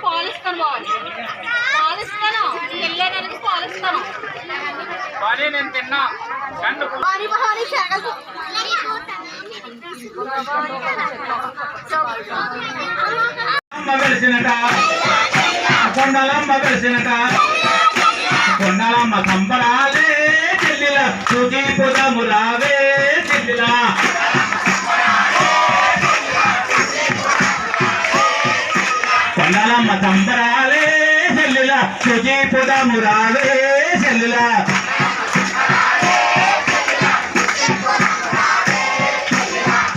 పాలిస్తాను పాలిస్తాను వెళ్ళడానికి పాలిస్తాను నేను తిన్నా కొండలమ్మ వెలిసినట కొండలమ్మ సంబరాలే చెల్లిల తుది పుదము రావే చెల్లిల కొండలమ్మ సంబరాలే చెల్లిల తుది పుదము రావే చెల్లిల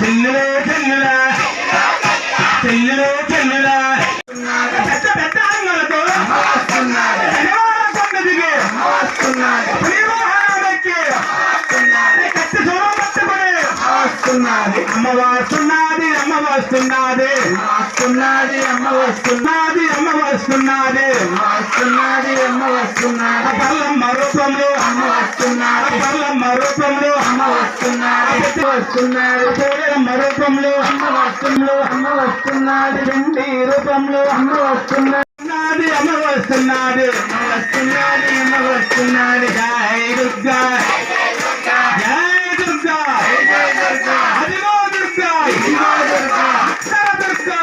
చెల్లిలో చెల్లిల చెల్లిలో చెల్లిల పెద్ద పెద్ద అంగలతో కొండ దిగి కత్తి చూరం పట్టుకుని అమ్మ వస్తున్నది అమ్మ వస్తున్నది వస్తున్నది అమ్మ వస్తున్నది అమ్మ వస్తున్నది వస్తున్నది అమ్మ వస్తున్నది పల్లమ్మ రూపంలో అమ్మ వస్తున్నది పల్లమ్మ రూపంలో అమ్మ వస్తున్నది వస్తున్నది పూరమ్మ రూపంలో అమ్మ వస్తుందో అమ్మ వస్తున్నది వెండి రూపంలో అమ్మ వస్తున్నది అమ్మ వస్తున్నది అమ్మ వస్తున్నది అమ్మ వస్తున్నది జై దుర్గా జై దుర్గా అదిగో దుర్గా ఇదిగో దుర్గా దుర్గా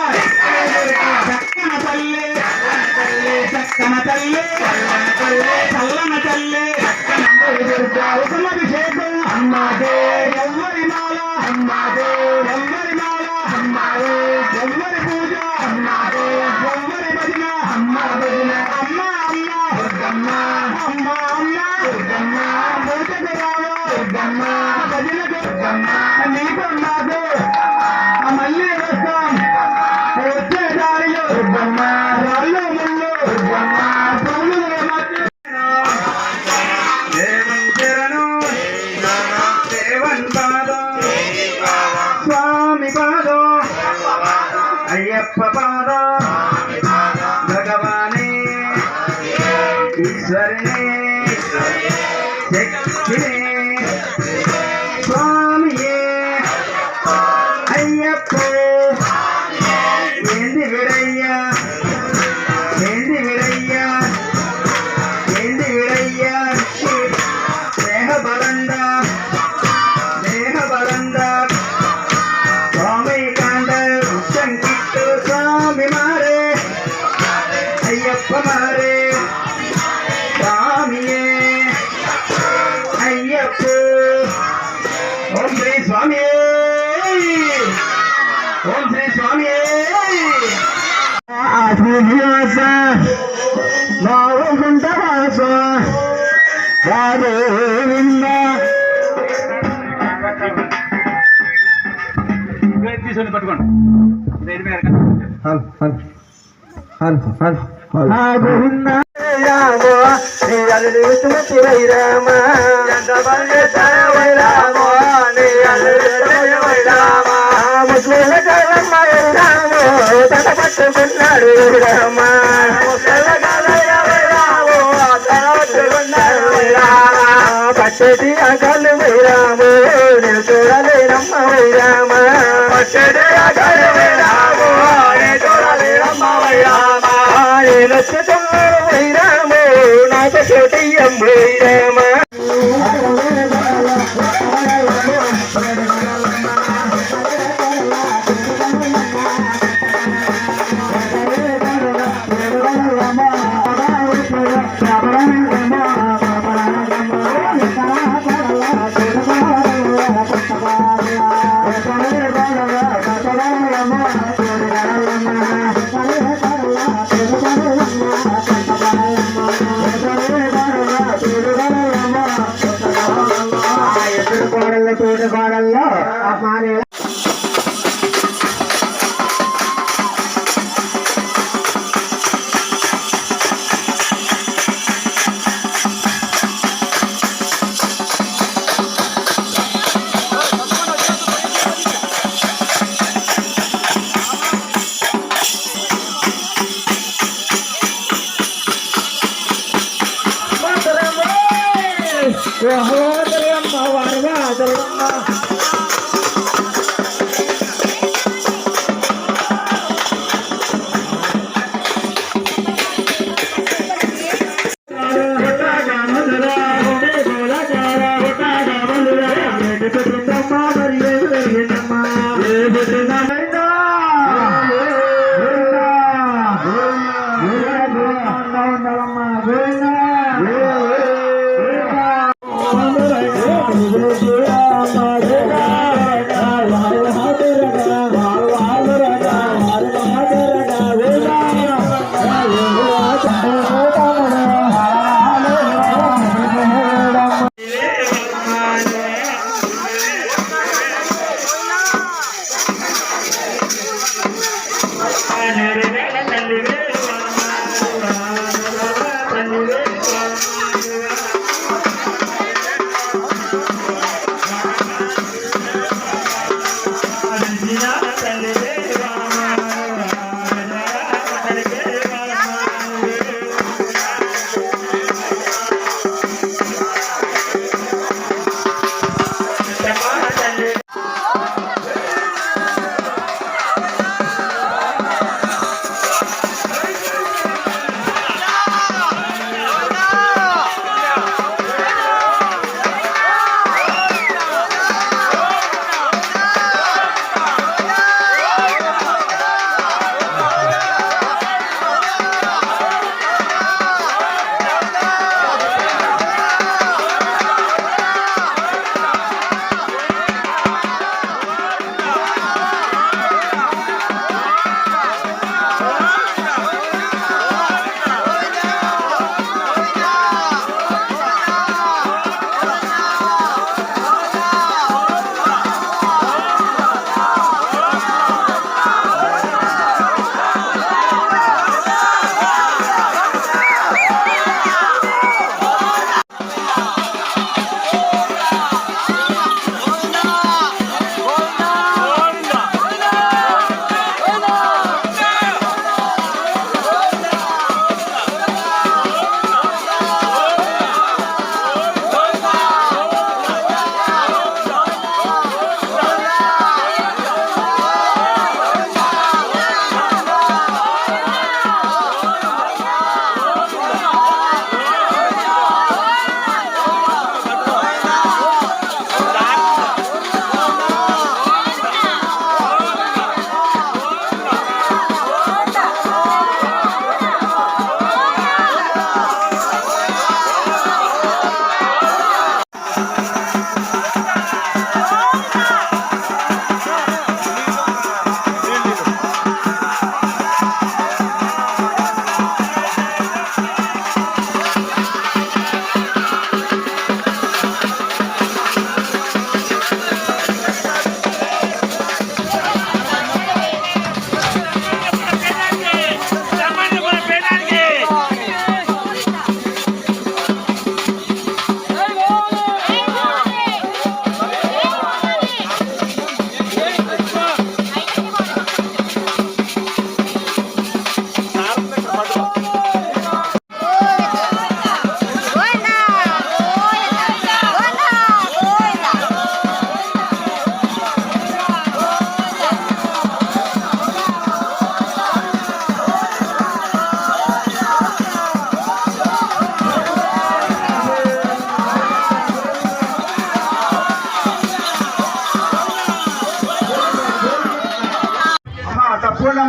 చక్కన తల్లి చక్కన తల్లి చల్లన తల్లి ఉపమభిషేకం అమ్మాదే ఎవ్వరి మాల అమ్మాదే ఎవ్వరి మాల అమ్మాదే ఎవ్వరి పూజ అమ్మాదే ఎవ్వరి భజన అమ్మ భజన అమ్మ అమ్మ దుర్గమ్మ అమ్మ అమ్మ దుర్గమ్మ భజన రావో దుర్గమ్మ భజన దుర్గమ్మ నీకున్నాదు మళ్ళీ వస్తాం వచ్చే దారిలో దుర్గమ్మ రాళ్ళు ముళ్ళు దుర్గమ్మ పూలు స్వామి పాదో అయ్యప్ప పాదో భగవానే ఈశ్వరనే శక్తినే స్వామియే అయ్యప్ప ఏంది విరయ్యా ఏంది విరయ్యా ఏంది విరయ్యా దేహ బలంద దేహ బలంద స్వామి కాండ ఉచ్చంకిట్టు స్వామి మారే అయ్యప్ప మారే స్వామియే అయ్యప్ప ఓం శ్రీ స్వామి ఓం శ్రీ స్వామి శ్రీనివాస మావుకుంటవాస గోవింద తీసుకొని పట్టుకోండి గోవింద పట్టుకున్నాడు పచ్చటి అగలు వైరాము నేను చూడలేనమ్మ వైరామ పచ్చటి అగలు వైరాము నేను చూడలేనమ్మ వైరామ నేను వచ్చుతున్నాను వైరాము నాకు చోటియం వైరామ కోడల్లో వరదమ్మ వరదమ్మ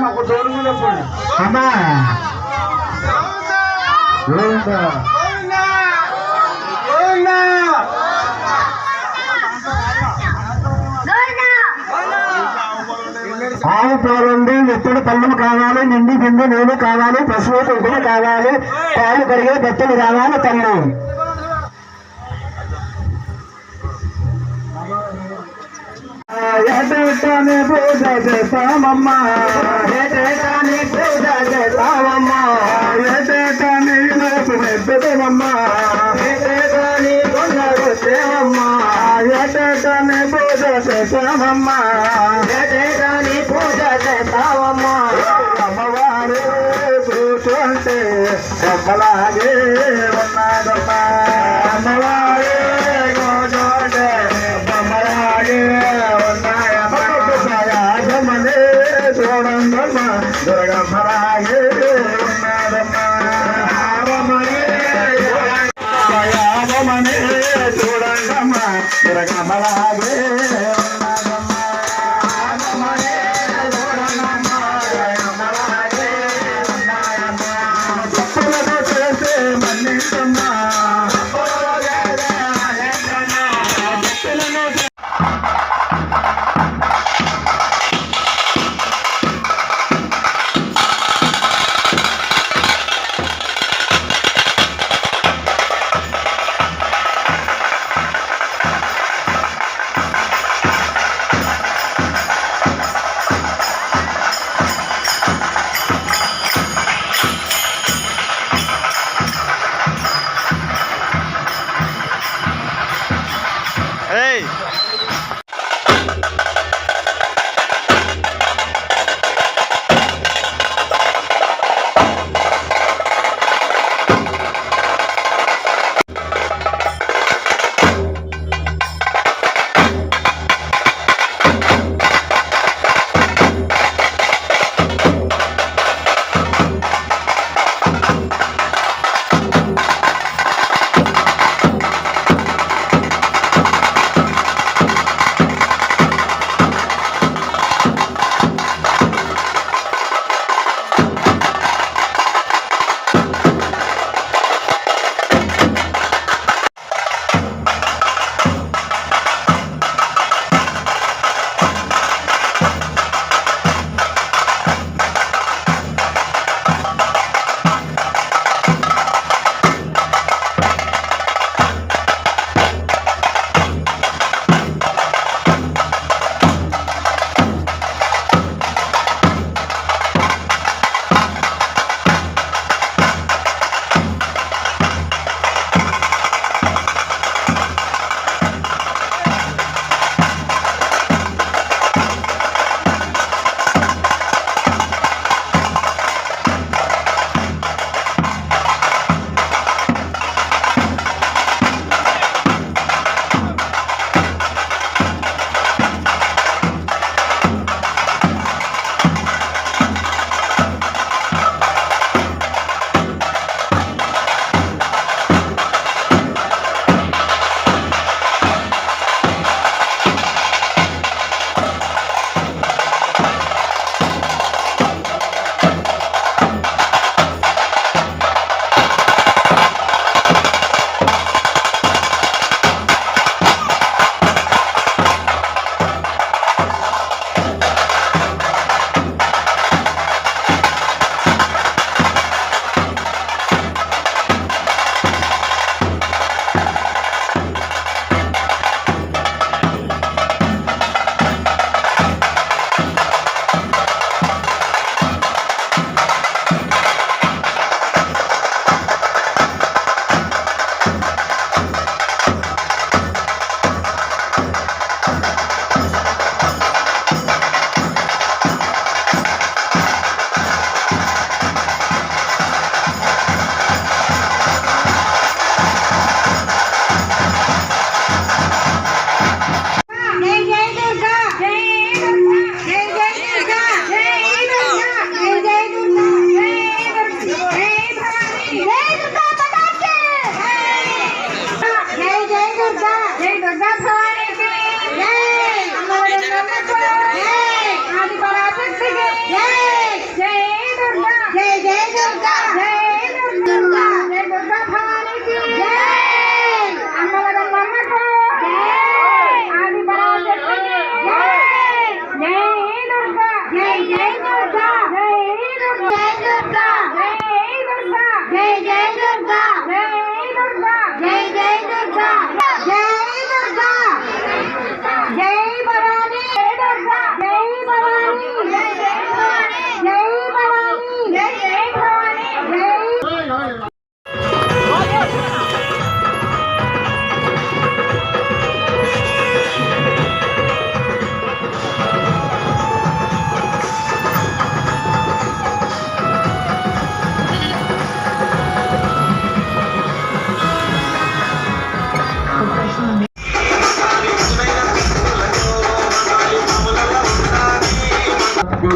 మాకు డోరు మీద పోండి అమ్మా ఆవు పాలండి ఎత్తుడు పళ్ళము కావాలి నిండి బిందు నీళ్ళు కావాలి పశువు కుంకుమ కావాలి పాలు కడిగే బట్టలు కావాలి తల్లి ఏటేటాని పూజ చేస్తామమ్మా ఏటేటాని పూజ చేస్తామమ్మా ఏటేటాని పెద్దమమ్మా ఏటేటాని కొండగొచ్చేవమ్మా ఏటేటాని పూజ చేస్తామమ్మా ఏటేటాని పూజ చేస్తావమ్మా అమ్మవారు కూర్చుంటే బొమ్మలాగే ఉన్నదమ్మా అమ్మవారు ఉన్నదమ్మనే చూడండమ్మా దుర్గమ్మలాగే ఉన్నదమ్మా అమ్మనే చూడండమ్మా దుర్గమ్మలాగే ఉన్నదమ్మా తప్పులతో చేసే మన్నించమ్మా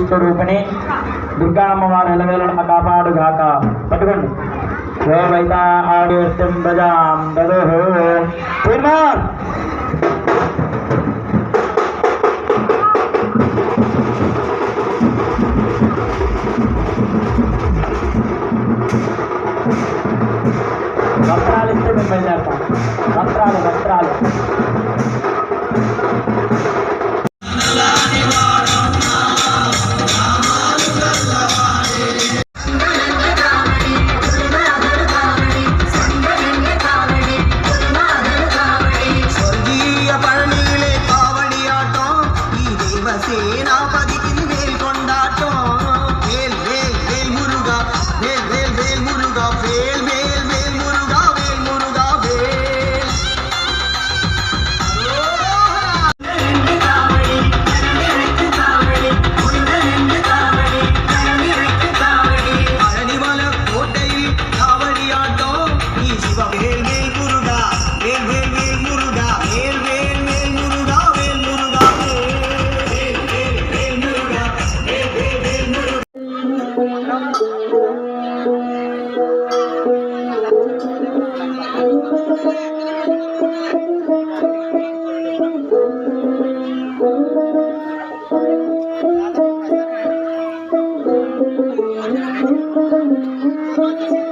స్వరూపిణి దుర్గా అమ్మవారు ఎలవేలను కాపాడుగాక. పట్టుకోండి. यो वैता आयुष्टिं भजां ददुः पुनः वस्त्रालय से मैं मिल जाता वस्त्रालय Thank you.